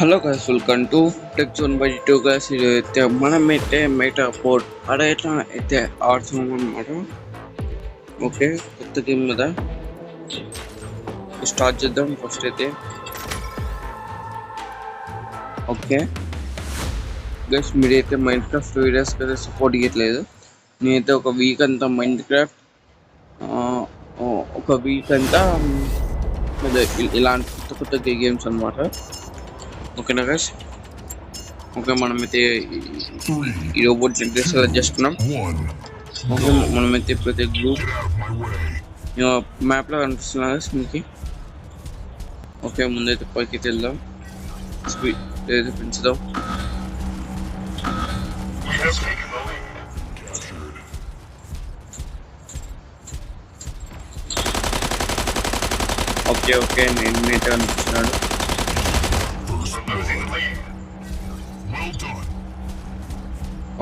Hello guys, welcome to tech zone by 2 guys. ఇది అయితే మనమైతే మెటా పోర్ట్ అడైతే అయితే ఆడుతున్నాం అనమాట. ఓకే, కొత్త గేమ్ మీద స్టార్ట్ చేద్దాం. ఫస్ట్ అయితే ఓకే గైస్, మీరైతే మైండ్ క్రాఫ్ట్ వీడియోస్ కదా సపోర్ట్ ఇవ్వట్లేదు. నేనైతే ఒక వీక్ అంతా మైండ్ క్రాఫ్ట్ ఒక వీక్ అంతా ఇలాంటి కొత్త కొత్త గేమ్స్ అనమాట. ఓకేనా గైస్? ఓకే, మనమైతే ఈ రోబోట్ సెలెక్ట్ చేసుకున్నాం. ఓకే, మనమైతే ఇప్పుడైతే గ్రూప్ మ్యాప్లో కనిపిస్తున్నా మీకు. ఓకే, ముందైతే పైకి వెళ్దాం, స్పీడ్ అయితే పెంచుదాం. ఓకే ఓకే, నేనైతే కనిపిస్తున్నాడు.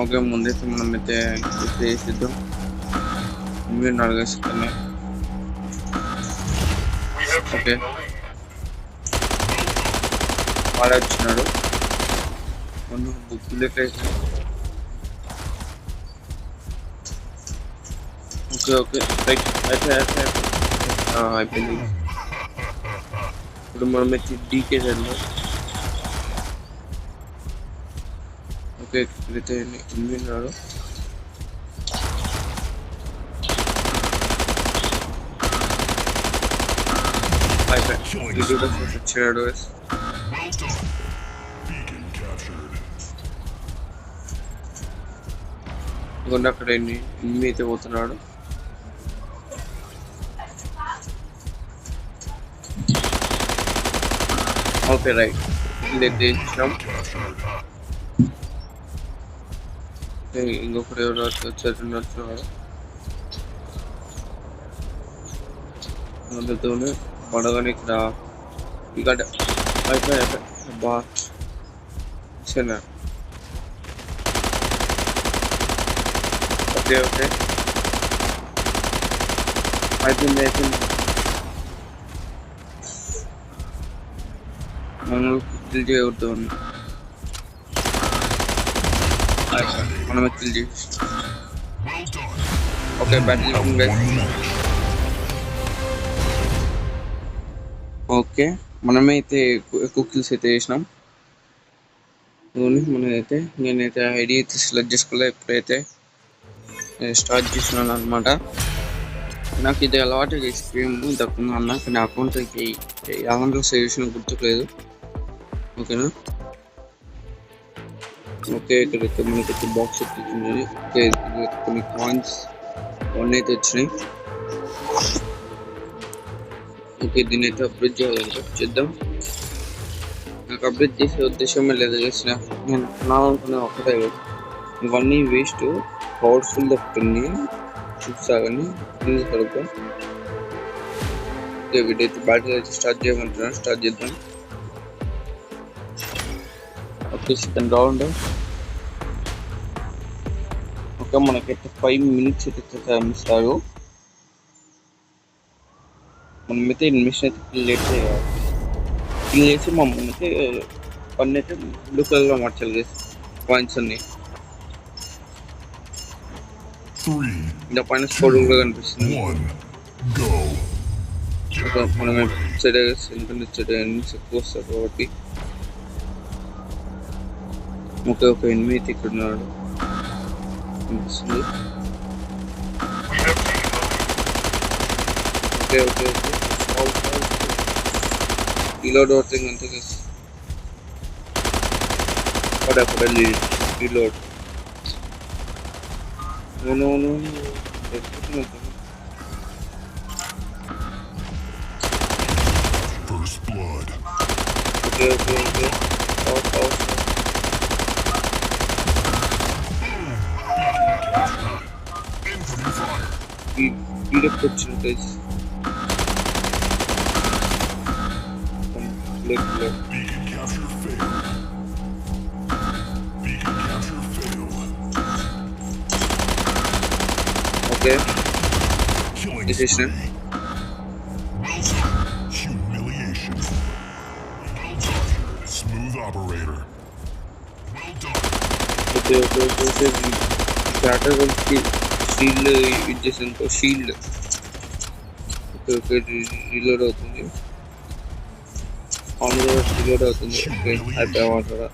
ఓకే, ముందైతే మనమైతే చేసిద్దాం. మీరు అడగేసుకుని ఓకే, వాడే వచ్చినాడు. బుక్ అయితే ఓకే ఓకే రైట్ అయితే అయిపోయింది. ఇప్పుడు మనమైతే డీకే వెళ్దాం. ఓకే, ఇక్కడైతే ఉన్నాడు. వచ్చాడు. ఇదిగోండి అక్కడ ఎన్ని అయితే పోతున్నాడు. ఓకే రైట్, ఇదైతే ఇచ్చినాం. ఇంకొకటి ఎవరు వచ్చారు అందుతోనే పడగానే ఇక్కడ ఇక్కడ అయిపోయి బా సరే. ఓకే ఓకే అయిపోయింది. మనం కిల్ చేయవద్దు, మనమే కిల్ చేసి. ఓకే, బ్యాటిల్ ఓకే, మనమైతే ఎక్కువ కిల్స్ అయితే చేసినాం. మనమైతే నేనైతే ఐడి అయితే సెలెక్ట్ చేసుకోలే, ఎప్పుడైతే స్టార్ట్ చేసినాను అనమాట. నాకు ఇది అలవాటు చేసి గేమ్ ఇంతకుముందు అన్న నా అకౌంట్కి అకౌంట్లో సేవ్ చేసిన గుర్తులేదు. ఓకేనా? ఓకే, ఇక్కడైతే మనకైతే బాక్స్ వచ్చింది. ఓకే, కొన్ని కాయిన్స్ అవన్నీ అయితే వచ్చినాయి. ఓకే, దీన్ని అయితే అప్డేట్ చేయాలంటే చేద్దాం. నాకు అప్డేట్ చేసే ఉద్దేశమే లేదు. చేసిన నేను అనుకునే ఒకటే, ఇవన్నీ వేస్ట్, పవర్ఫుల్ దొరుకుతుంది చూసా కానీ కనుక. ఓకే, వీడైతే బ్యాటిల్ అయితే స్టార్ట్ చేయమంటున్నాను. స్టార్ట్ చేద్దాం. Okay, second round. ఓకే, మనకైతే 5 minutes అయితే టైం ఇస్తారు. మనమైతే మిషన్ అయితే కిల్ చేసి మమ్మల్ని అయితే పన్ను అయితే బ్లూ కలర్లో మార్చాలి పాయింట్స్ అన్ని. ఇంకా పైన స్కోర్ కూడా కనిపిస్తుంది. మనం సైడ్ ఎక్కువ వస్తారు కాబట్టి. ఓకే ఒక ఎనిమిది అయితే ఇక్కడ ఉన్నాడు కనిపిస్తుంది. ఓకే ఓకే ఓకే రీలోడ్ అవుతుంది అంతే కదా. పడే రీలోడ్ ఓకే ఓకే ఓకే ఈడకి వచ్చిన guys. Okay, decision. Smooth operator. Well done. Okay okay okay okay starter వచ్చి షీల్డ్ యూజ్ చేసాను షీల్డ్ ఓకే ఓకే రీలోడ్ అవుతుంది ఆన్లో రీలోడ్ అవుతుంది ఓకే అయిపోయాడు కూడా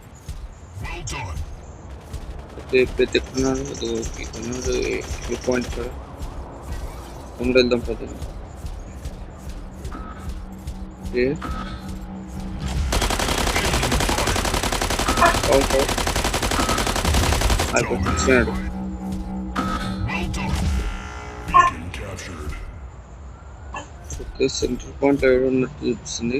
Well done. ఓకే ఎప్పుడైతే ఎక్కడున్నాడు అది ఓకే ఉన్నాడు ఏ పాయింట్ ఇక్కడ తొందర వెళ్దాం పదండి ఓకే అయిపోయి వచ్చినాడు Well done. Beacon captured. Okay centre point ఎవరు ఉన్నట్టు చూపిస్తుంది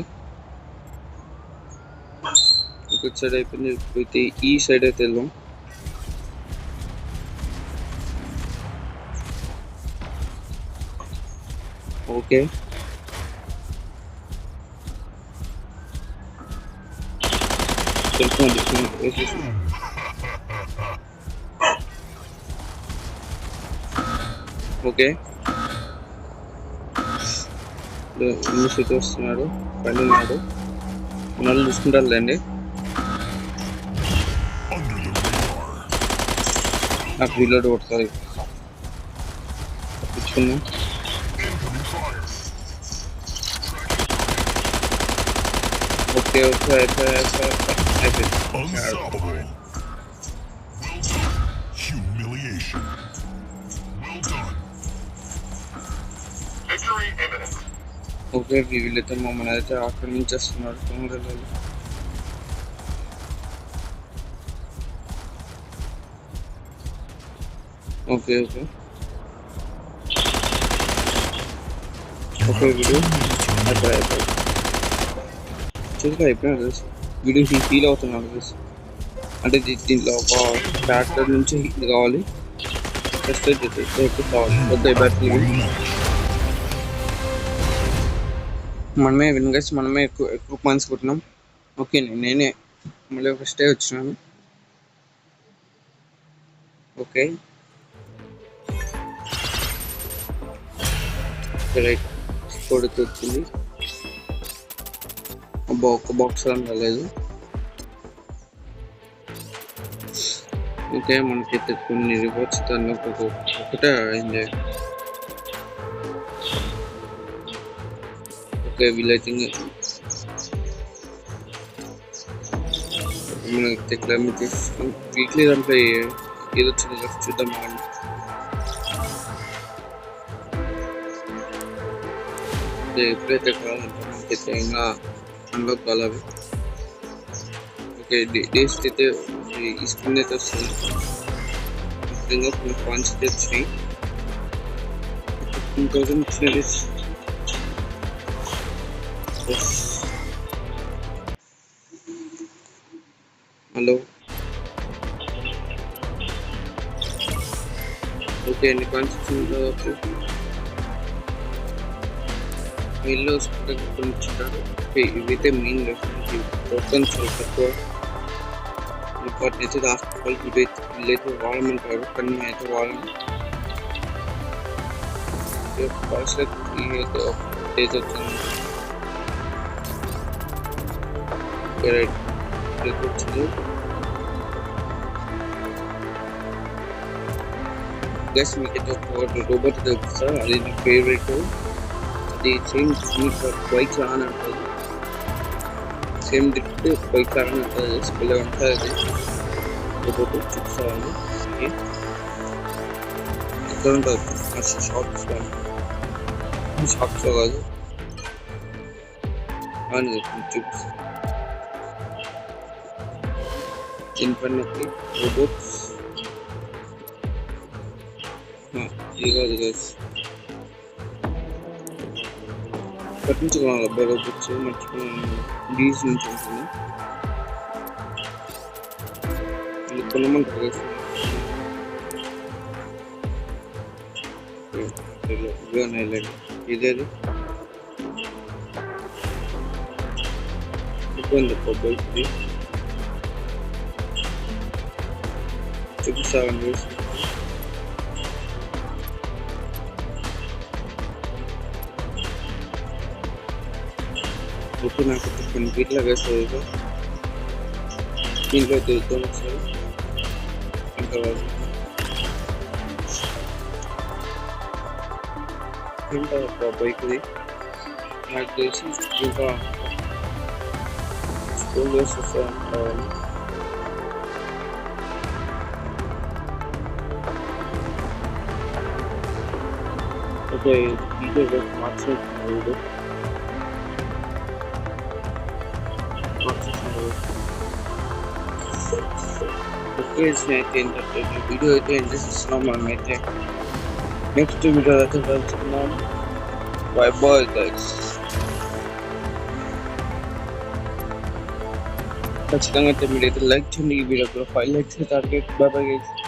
ఒక సైడ్ అయిపోయింది ఇప్పుడైతే ఈ సైడ్ అయితే వెళ్దాం ఓకే తెలుసుకోండి వేసేసి ఓకే ఇన్నిషియేటివ్ వస్తున్నాడు పైన ఉన్నాడు వాళ్ళు చూసుకుంటారులేండి Under the radar. నాకు రీలోడ్ కొడుతుంది తప్పించుకున్నాం Incoming fire. ఓకే ఓకే అయిపోయింది Unstoppable. Well done. Humiliation. Well done. Victory imminent. Okay వీళ్ళైతే మమ్మల్ని అయితే ఆక్రమించేస్తున్నారు తొందరలో ఓకే ఓకే ఓకే వీడియో అయిపోయి అయిపోయినా తెలుసు వీడియో ఫీల్ అవుతున్నాడు తెలుసు అంటే దీంట్లో ఒక ట్రాక్టర్ నుంచి ఇది కావాలి ఫస్ట్ కావాలి ఓకే బ్యాటరీ మనమే వినగస్ మనమే ఎక్కువ పాయింట్స్ కొట్టినాం ఓకే నేనే మళ్ళీ ఫస్టే వచ్చినాను ఓకే రైట్ కొడుకు వచ్చింది అబ్బా ఒక్క బాక్స్ అని రాలేదు ఓకే మనకైతే కొన్ని రివార్డ్స్ దాన్ని ఒకటే అయింది ఓకే వీళ్ళైతే మనకి క్లైమేట్ వీక్లీ దాంట్లో ఏదో వచ్చింది చూద్దాం కానీ ఎప్పుడైతే కావాలంటే మనకైతే ఇంకా అన్లాక్ కావాలి ఓకే డేస్ అయితే ఈ స్క్రీన్ అయితే వస్తుంది ఇంకా కొన్ని పాయింట్స్ అయితే వచ్చినాయి 15,000 వచ్చినాయి హలో ఓకే ఎన్ని పాయింట్స్ వచ్చింది దాదాపు మెయిన్లో కొన్ని ఇచ్చుంటారు ఓకే ఇవైతే మెయిన్ మొత్తం చాలా తక్కువ వాటిని అయితే హాస్పిటల్ వీళ్ళైతే వాడమంటారు కానీ అయితే వాడము ఫస్ట్ అయితే డేస్ వచ్చింది వచ్చింది గెస్ మీకైతే ఒక రోబోట్ తెలుస్తా అది నా ఫేవరెట్ అది సేమ్ బైక్ లాగానే ఉంటుంది సేమ్ దిక్కు బైక్ లాగానే ఉంటుంది స్కూల్లో ఉంటుంది అది రోబోట్ చూపిస్తాను ఎక్కడ ఉంటుంది షాప్స్ షాప్స్లో కాదు అని చూపిస్తాను దీనిపైనకి రోబోట్స్ ఇది కాదు గైస్ ఇప్పటి నుంచి కొనాలి అబ్బాయి రోబోట్స్ మర్చిపోయాను డీస్ నుంచి ఉంటుంది ఇది కొనమంటారు గైస్ ఇదేది ఇదేది అయిపోయింది అబ్బాయి ఇది చూపిస్తాను గైస్ ఓకే నాకు కొన్ని ఫీట్లా వేస్తుంది దీంట్లో అయితే ఇద్దాం ఒకసారి ఇంకా ఇంకా ఒక బైక్ది నాకు తెలిసి ఇంకా స్కూల్ డేస్ వస్తాను ఓకే వీడియో మార్చేస్తున్నారు ఓకే స్నేహితులు ఏంటంటే వీడియో అయితే ఎంజాయ్ చేస్తున్నాం మనమైతే నెక్స్ట్ వీడియో అయితే కలుసుకున్నాం బై బాయ్ గైస్ ఖచ్చితంగా అయితే మీరైతే లైక్ చేయండి ఈ వీడియో కూడా 5 likes target by bye guys